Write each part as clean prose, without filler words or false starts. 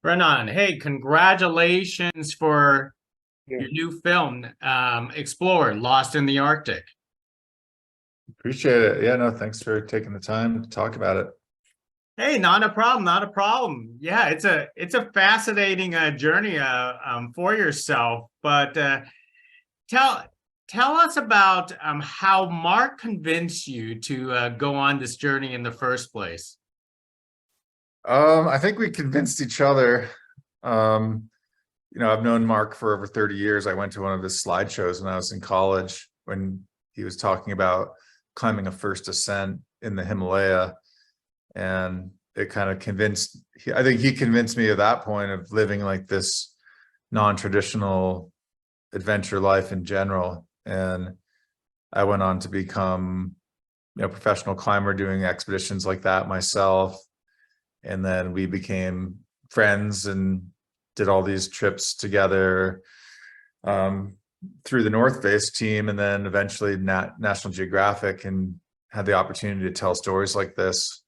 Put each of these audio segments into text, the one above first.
Renan, hey, congratulations for Yeah. your new film, Explorer, Lost in the Arctic. Appreciate it. Yeah, no, thanks for taking the time to talk about it. Hey, not a problem, not a problem. Yeah, it's a fascinating journey for yourself. But tell tell us about how Mark convinced you to go on this journey in the first place. I think we convinced each other. Um, I've known Mark for over 30 years. I went to one of his slideshows when I was in college when he was talking about climbing a first ascent in the Himalaya. And it kind of I think he convinced me at that point of living like this non-traditional adventure life in general. And I went on to become, a professional climber doing expeditions like that myself. And then we became friends and did all these trips together through the North Face team, and then eventually National Geographic, and had the opportunity to tell stories like this.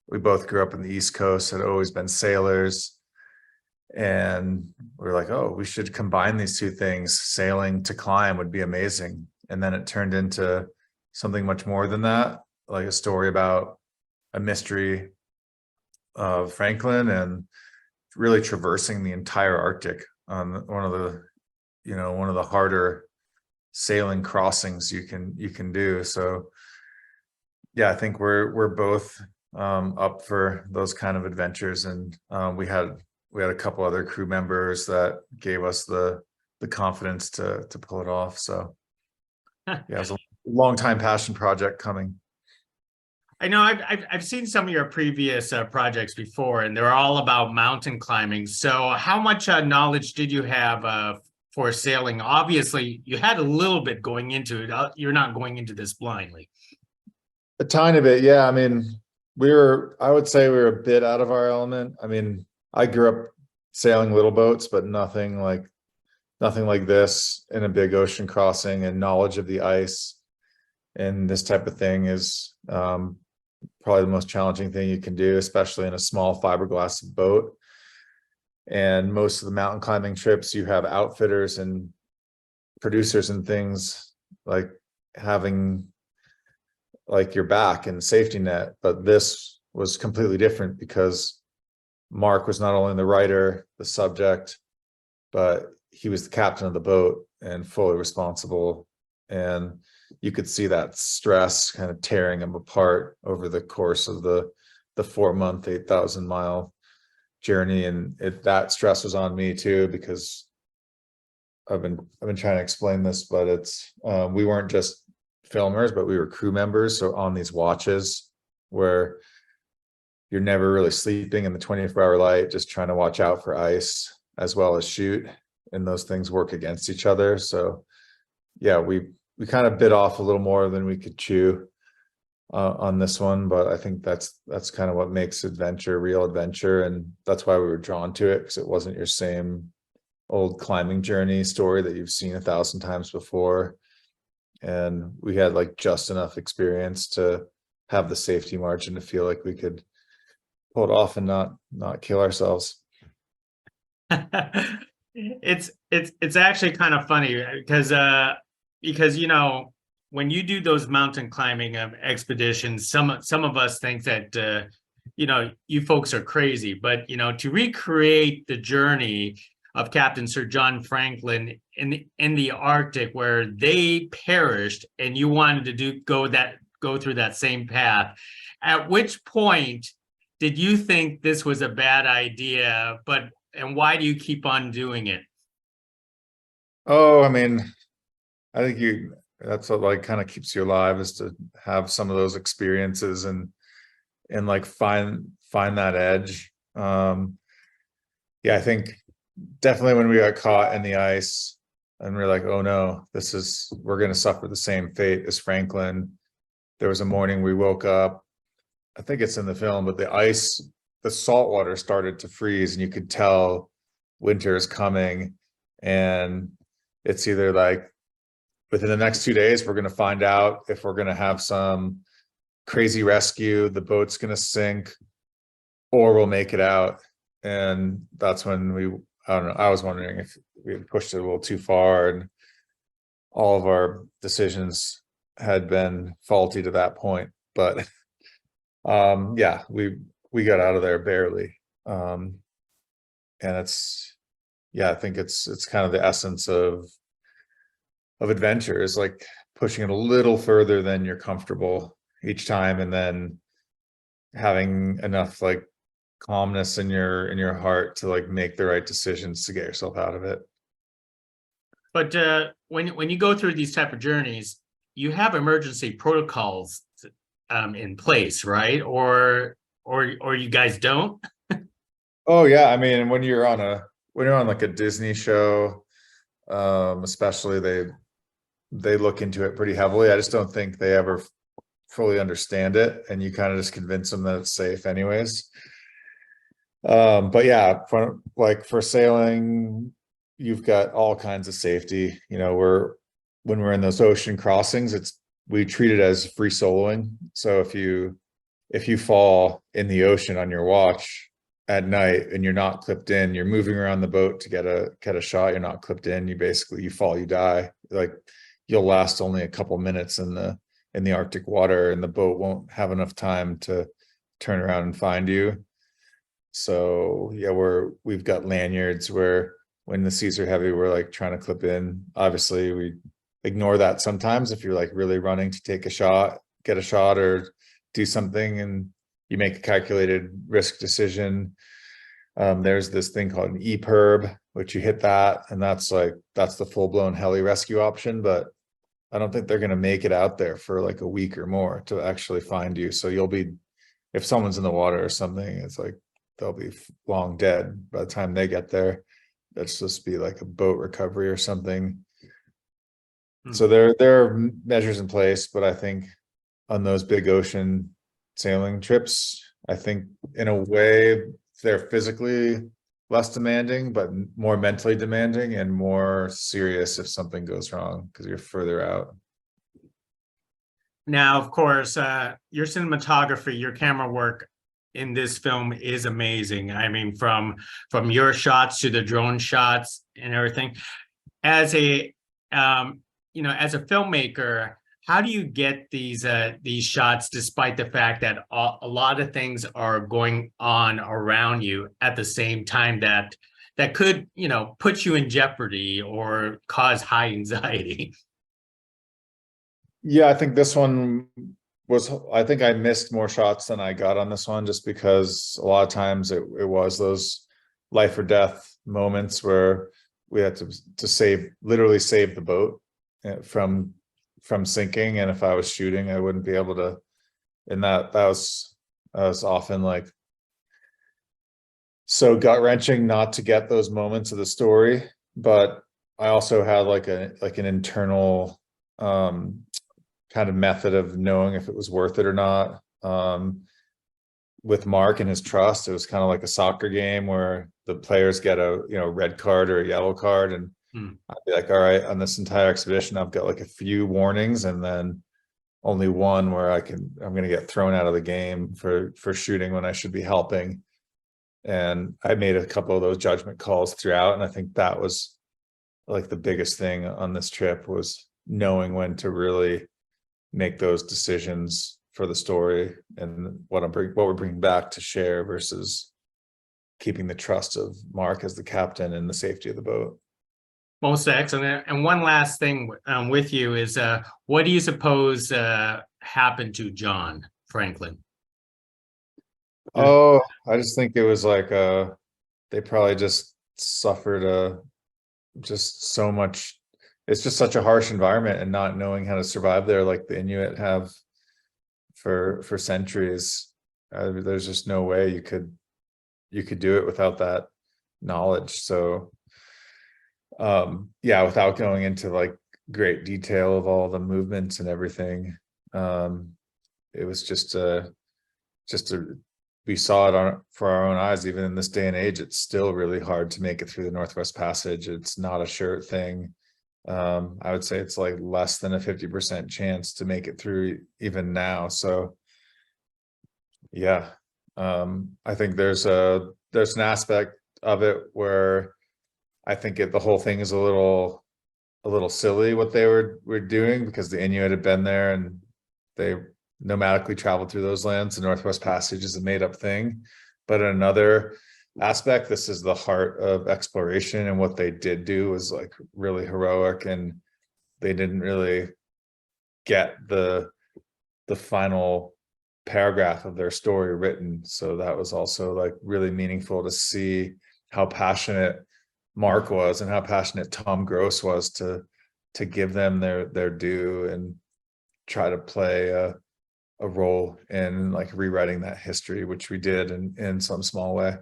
We both grew up in the East Coast, had always been sailors, and we were like, oh, we should combine these two things. Sailing to climb would be amazing. And then it turned into something much more than that, like a story about a mystery of Franklin and really traversing the entire Arctic on one of the harder sailing crossings you can do. So yeah, I think we're both up for those kind of adventures. And we had a couple other crew members that gave us the confidence to pull it off. So yeah, it was a long time passion project coming. I know I've seen some of your previous projects before, and they're all about mountain climbing. So, how much knowledge did you have for sailing? Obviously, you had a little bit going into it. You're not going into this blindly. A tiny bit, yeah. I mean, I would say we were a bit out of our element. I mean, I grew up sailing little boats, but nothing like this in a big ocean crossing, and knowledge of the ice and this type of thing is probably the most challenging thing you can do, especially in a small fiberglass boat. And most of the mountain climbing trips, you have outfitters and producers and things like having like your back and safety net. But this was completely different because Mark was not only the writer, the subject, but he was the captain of the boat and fully responsible. And you could see that stress kind of tearing him apart over the course of the 4-month, 8,000-mile journey. And that stress was on me too, because I've been trying to explain this, but it's we weren't just filmers, but we were crew members. So on these watches where you're never really sleeping in the 24-hour light, just trying to watch out for ice as well as shoot, and those things work against each other. So yeah, we kind of bit off a little more than we could chew on this one, but I think that's kind of what makes adventure real adventure, and that's why we were drawn to it, because it wasn't your same old climbing journey story that you've seen 1,000 times before. And we had like just enough experience to have the safety margin to feel like we could pull it off and not kill ourselves. It's actually kind of funny because when you do those mountain climbing expeditions, some of us think that you folks are crazy, but to recreate the journey of Captain Sir John Franklin in the Arctic, where they perished, and you wanted to go through that same path. At which point did you think this was a bad idea? And why do you keep on doing it? Oh, I mean, I think that's what like kind of keeps you alive, is to have some of those experiences and like find that edge. Yeah, I think definitely when we got caught in the ice and we're like, oh no, we're going to suffer the same fate as Franklin. There was a morning we woke up, I think it's in the film, but the salt water started to freeze, and you could tell winter is coming. And it's either like within the next 2 days, we're going to find out if we're going to have some crazy rescue, the boat's going to sink, or we'll make it out. And that's when I don't know, I was wondering if we had pushed it a little too far, and all of our decisions had been faulty to that point. But yeah, we got out of there barely. And it's, yeah, I think it's kind of the essence of adventure, is like pushing it a little further than you're comfortable each time, and then having enough like calmness in your heart to like make the right decisions to get yourself out of it. But when you go through these type of journeys, you have emergency protocols in place, right? Or you guys don't? Oh yeah, I mean, when you're on like a Disney show, especially they look into it pretty heavily. I just don't think they ever fully understand it, and you kind of just convince them that it's safe anyways. But yeah, for sailing, you've got all kinds of safety. You know, when we're in those ocean crossings, we treat it as free soloing. So if you fall in the ocean on your watch at night and you're not clipped in, you're moving around the boat to get a shot, you're not clipped in, you fall, you die. Like, you'll last only a couple minutes in the Arctic water, and the boat won't have enough time to turn around and find you. So yeah, we've got lanyards where when the seas are heavy, we're like trying to clip in. Obviously, we ignore that sometimes if you're like really running to take a shot, get a shot, or do something, and you make a calculated risk decision. There's this thing called an EPIRB, which you hit that, and that's the full-blown heli rescue option. But I don't think they're going to make it out there for like a week or more to actually find you. So if someone's in the water or something, it's like they'll be long dead by the time they get there. That's just be like a boat recovery or something. So there are measures in place, but I think on those big ocean sailing trips, I think in a way they're physically less demanding, but more mentally demanding and more serious if something goes wrong because you're further out. Now, of course, your cinematography, your camera work in this film is amazing. I mean, from your shots to the drone shots and everything. As a as a filmmaker, how do you get these shots despite the fact that a lot of things are going on around you at the same time that could, put you in jeopardy or cause high anxiety? Yeah, I think this one I think I missed more shots than I got on this one, just because a lot of times it was those life or death moments where we had to literally save the boat from sinking. And if I was shooting, I wouldn't be able to, and that was often like so gut-wrenching not to get those moments of the story. But I also had like an internal kind of method of knowing if it was worth it or not. With Mark and his trust, it was kind of like a soccer game where the players get a red card or a yellow card, and I'd be like, all right, on this entire expedition, I've got like a few warnings, and then only one where I'm going to get thrown out of the game for shooting when I should be helping. And I made a couple of those judgment calls throughout, and I think that was like the biggest thing on this trip, was knowing when to really make those decisions for the story and what we're bringing back to share versus keeping the trust of Mark as the captain and the safety of the boat. Most excellent. And one last thing with you is, what do you suppose happened to John Franklin? Oh, I just think it was like they probably just suffered just so much. It's just such a harsh environment, and not knowing how to survive there like the Inuit have for centuries. There's just no way you could do it without that knowledge. So yeah, without going into like great detail of all the movements and everything, it was just we saw it for our own eyes. Even in this day and age, it's still really hard to make it through the Northwest Passage. It's not a sure thing. I would say it's like less than a 50% chance to make it through even now. So yeah, I think there's there's an aspect of it where I think the whole thing is a little silly what they were doing, because the Inuit had been there and they nomadically traveled through those lands. The Northwest Passage is a made up thing. But in another aspect, this is the heart of exploration, and what they did do was like really heroic, and they didn't really get the final paragraph of their story written. So that was also like really meaningful to see how passionate Mark was and how passionate Tom Gross was to give them their due and try to play a role in like rewriting that history, which we did in some small way.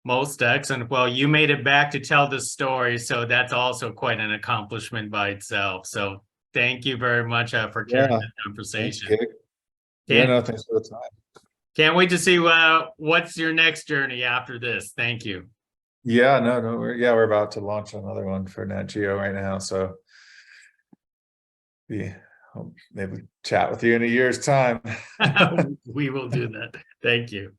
Most excellent. Well, you made it back to tell the story, so that's also quite an accomplishment by itself. So thank you very much for carrying Yeah. the conversation. Thanks, Kate. Yeah, no, thanks for the time. Can't wait to see what's your next journey after this. Thank you. Yeah, no, we're about to launch another one for NatGeo right now. So maybe chat with you in a year's time. We will do that. Thank you.